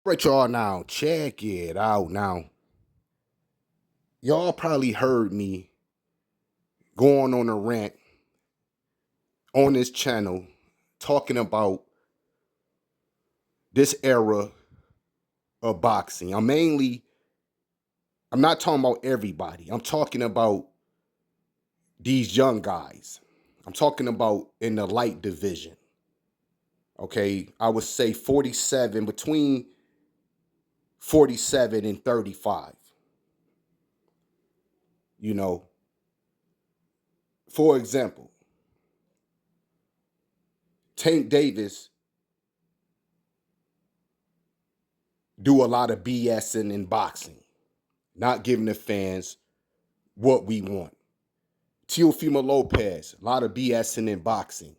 Right, y'all, now check it out. Now, y'all probably heard me going on a rant on this channel talking about this era of boxing. I'm not talking about everybody. I'm talking about these young guys. I'm talking about in the light division. Okay, I would say 47, between 47 and 35. You know, for example, Tank Davis do a lot of BSing in boxing, not giving the fans what we want. Teofimo Lopez, a lot of BSing in boxing,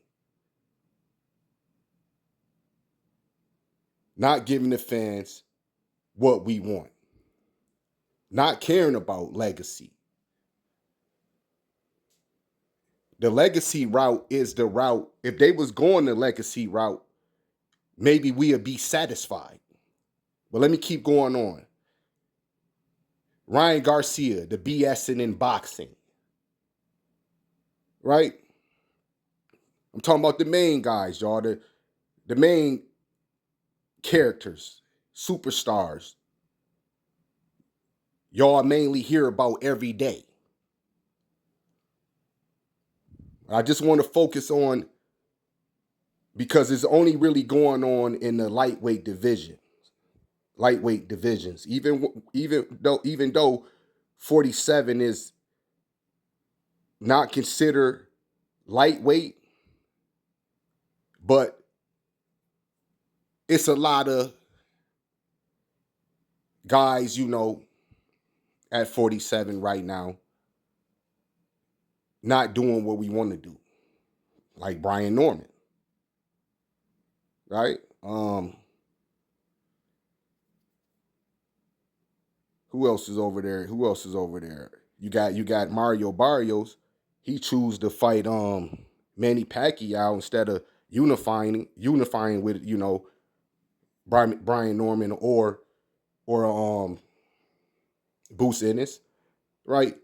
not giving the fans what we want, not caring about legacy. The legacy route is the route. If they was going the legacy route, maybe we'd be satisfied. But let me keep going on. Ryan Garcia, the BSing in boxing, right? I'm talking about the main guys, y'all, the main characters, superstars. Y'all mainly hear about every day. I just want to focus on, because it's only really going on in the lightweight divisions. Even though 47 is not considered lightweight, but it's a lot of guys, at 47 right now, not doing what we want to do, like Brian Norman, right? Who else is over there? You got Mario Barrios. He chose to fight Manny Pacquiao instead of unifying with Brian Norman or Boots Ennis, right?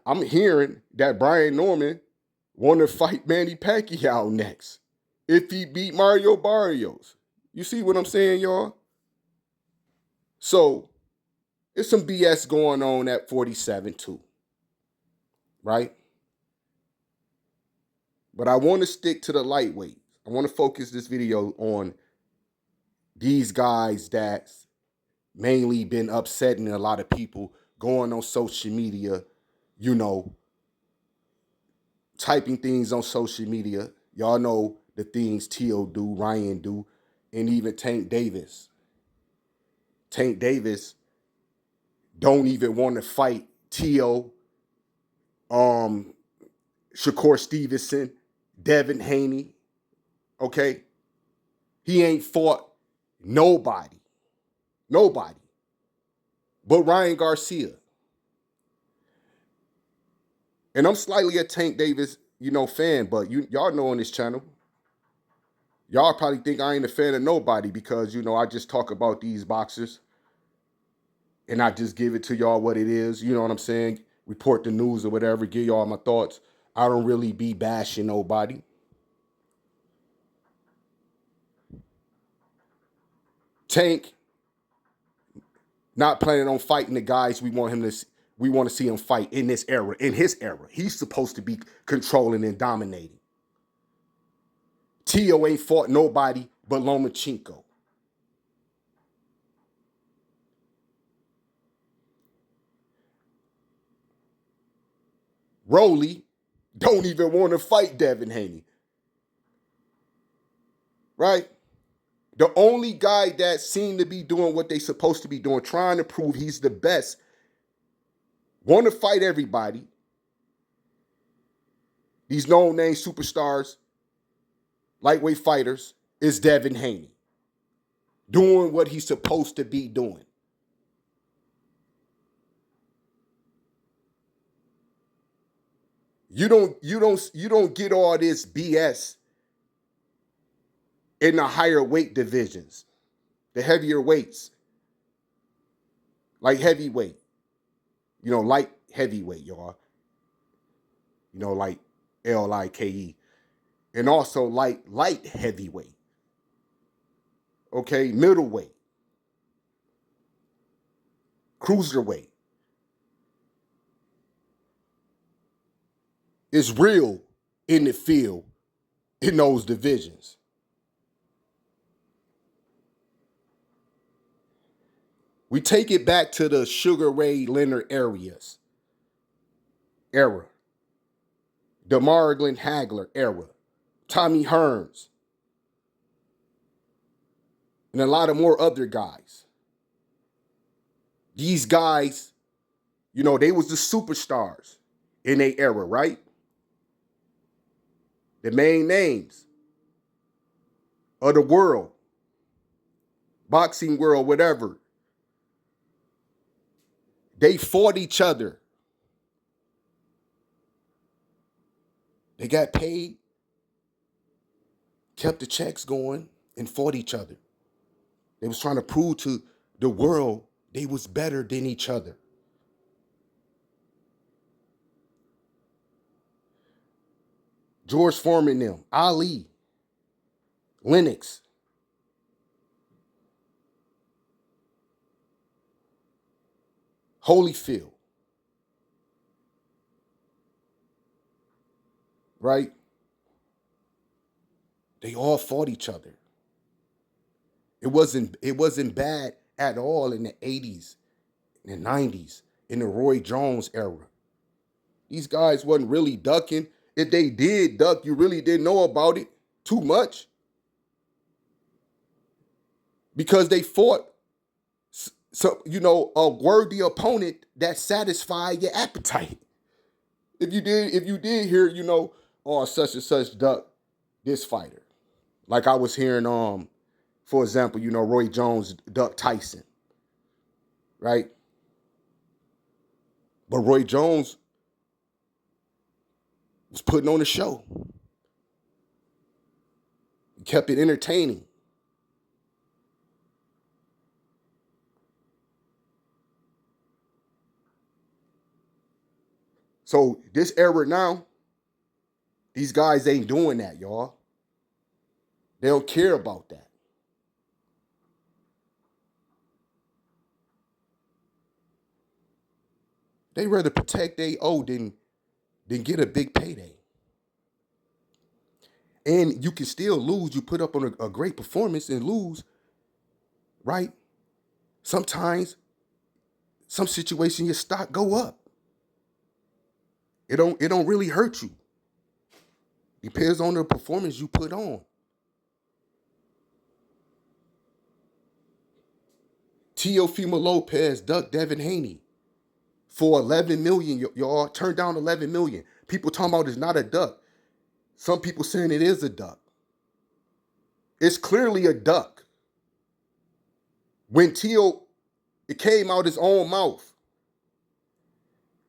I'm hearing that Brian Norman want to fight Manny Pacquiao next if he beat Mario Barrios. You see what I'm saying, y'all? So there's some BS going on at 47 too, right? But I want to stick to the lightweight. I want to focus this video on these guys that's mainly been upsetting a lot of people, going on social media, you know, typing things on social media. Y'all know the things T.O. do, Ryan do, and even Tank Davis. Tank Davis don't even want to fight T.O., Shakur Stevenson, Devin Haney, okay? He ain't fought nobody but Ryan Garcia. And I'm slightly a Tank Davis, fan, but y'all know on this channel, y'all probably think I ain't a fan of nobody because, I just talk about these boxers and I just give it to y'all what it is. You know what I'm saying? Report the news or whatever, give y'all my thoughts. I don't really be bashing nobody. Tank not planning on fighting the guys we want to see him fight in this era, in his era. He's supposed to be controlling and dominating. Tio ain't fought nobody but Lomachenko. Rolly don't even want to fight Devin Haney. Right? The only guy that seemed to be doing what they supposed to be doing, trying to prove he's the best, want to fight everybody, these no-name superstars, lightweight fighters, is Devin Haney. Doing what he's supposed to be doing. You don't get all this BS in the higher weight divisions. the heavier weights, like heavyweight, light heavyweight, y'all. Like LIKE. And also light heavyweight. Okay, middleweight, cruiserweight. It's real in the field in those divisions. We take it back to the Sugar Ray Leonard era, DeMar Hagler era, Tommy Hearns, and a lot of more other guys. These guys, they was the superstars in their era, right? The main names of the world, boxing world, whatever. They fought each other. They got paid, kept the checks going, and fought each other. They was trying to prove to the world they was better than each other. George Foreman them, Ali, Lennox. Holyfield. Right? They all fought each other. It wasn't bad at all in the 80s, in the 90s, in the Roy Jones era. These guys wasn't really ducking. If they did duck, you really didn't know about it too much. Because they fought a worthy opponent that satisfied your appetite. If you did hear, such and such duck this fighter. Like I was hearing, for example, Roy Jones duck Tyson. Right? But Roy Jones was putting on a show. He kept it entertaining. So this era now, these guys ain't doing that, y'all. They don't care about that. They rather protect their O than get a big payday. And you can still lose. You put up on a great performance and lose, right? Sometimes, some situation, your stock go up. It don't really hurt you. Depends on the performance you put on. Teofimo Lopez ducked Devin Haney for $11 million, y'all. Turned down $11 million. People talking about it's not a duck. Some people saying it is a duck. It's clearly a duck. When it came out his own mouth,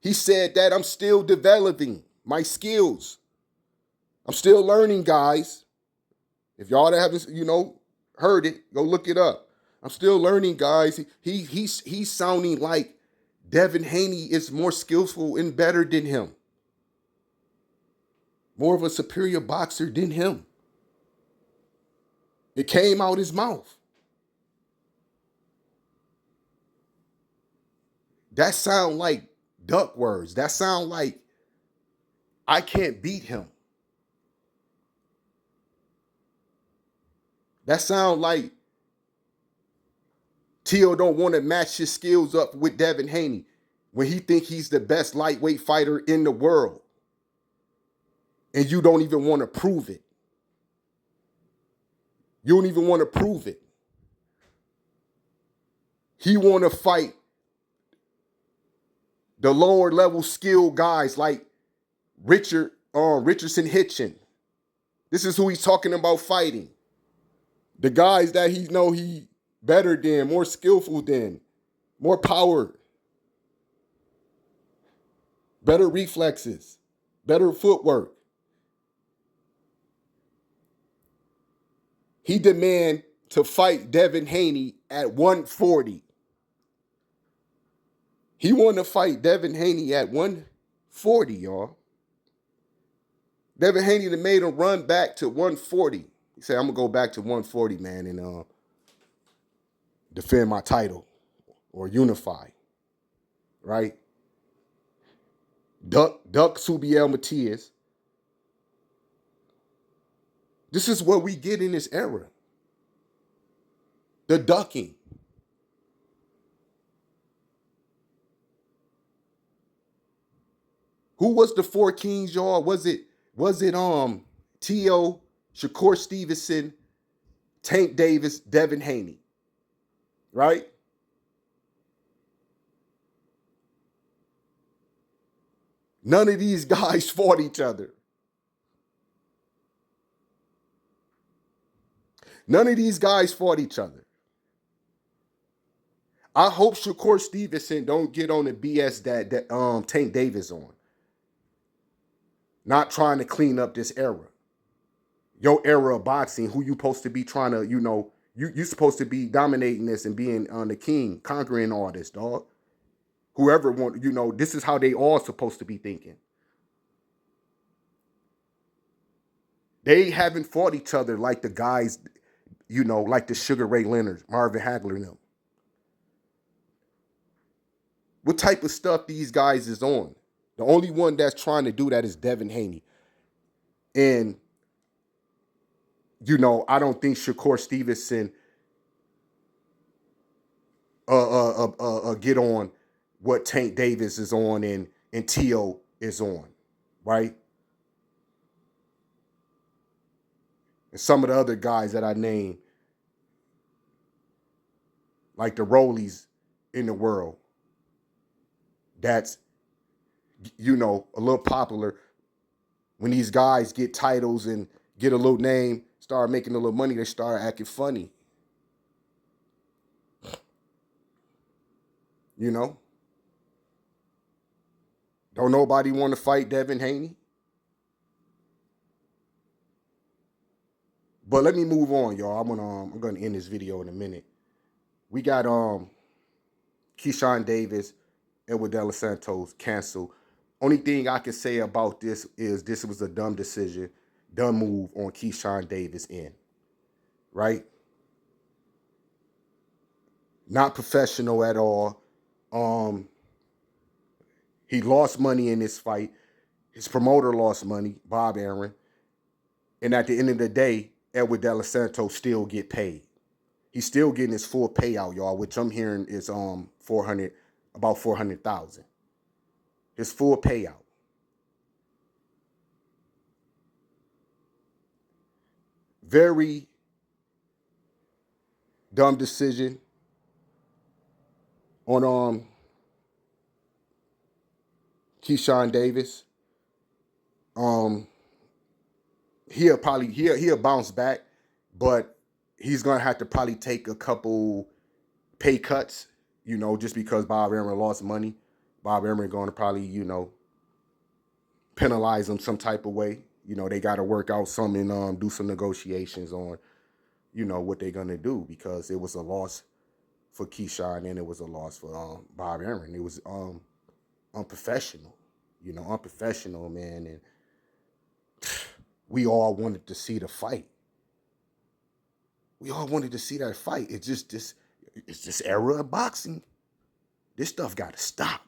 he said that I'm still developing my skills. I'm still learning, guys. If y'all that haven't, heard it, go look it up. I'm still learning, guys. He's sounding like Devin Haney is more skillful and better than him. More of a superior boxer than him. It came out his mouth. That sound like duck words. That sound like I can't beat him. That sound like Teo don't want to match his skills up with Devin Haney when he think he's the best lightweight fighter in the world. And you don't even want to prove it. You don't even want to prove it. He want to fight the lower level skill guys like Richardson Hitchin. This is who he's talking about fighting. The guys that he better than, more skillful than, more power, better reflexes, better footwork. He demand to fight Devin Haney at 140. He wanted to fight Devin Haney at 140, y'all. Devin Haney made him run back to 140. He said, I'm going to go back to 140, man, and defend my title or unify, right? Duck Subiel Matias. This is what we get in this era. The ducking. Who was the four kings, y'all? Was it T.O., Shakur Stevenson, Tank Davis, Devin Haney? Right? None of these guys fought each other. None of these guys fought each other. I hope Shakur Stevenson don't get on the BS that Tank Davis on. Not trying to clean up this era. Your era of boxing, who you supposed to be trying to, you supposed to be dominating this and being the king, conquering all this, dog. Whoever want, this is how they all supposed to be thinking. They haven't fought each other like the guys, like the Sugar Ray Leonard, Marvin Hagler and them. What type of stuff these guys is on? The only one that's trying to do that is Devin Haney. And, I don't think Shakur Stevenson get on what Tank Davis is on and T.O. is on, right? And some of the other guys that I named, like the Rollies in the world, that's, a little popular. When these guys get titles and get a little name, start making a little money, they start acting funny. Don't nobody want to fight Devin Haney? But let me move on, y'all. I'm gonna end this video in a minute. We got Keyshawn Davis, Edwin De Los Santos canceled. Only thing I can say about this is this was a dumb decision, dumb move on Keyshawn Davis' end, right? Not professional at all. He lost money in this fight. His promoter lost money, Bob Arum. And at the end of the day, Edwin De Los Santos still get paid. He's still getting his full payout, y'all, which I'm hearing is about $400,000. His full payout. Very dumb decision on Keyshawn Davis. He'll bounce back, but he's gonna have to probably take a couple pay cuts, just because Bob Arum lost money. Bob Arum gonna probably, penalize him some type of way. They gotta work out some and do some negotiations on, what they're gonna do, because it was a loss for Keyshawn and it was a loss for Bob Arum. It was unprofessional, unprofessional, man, and we all wanted to see the fight. We all wanted to see that fight. It's just this era of boxing. This stuff got to stop.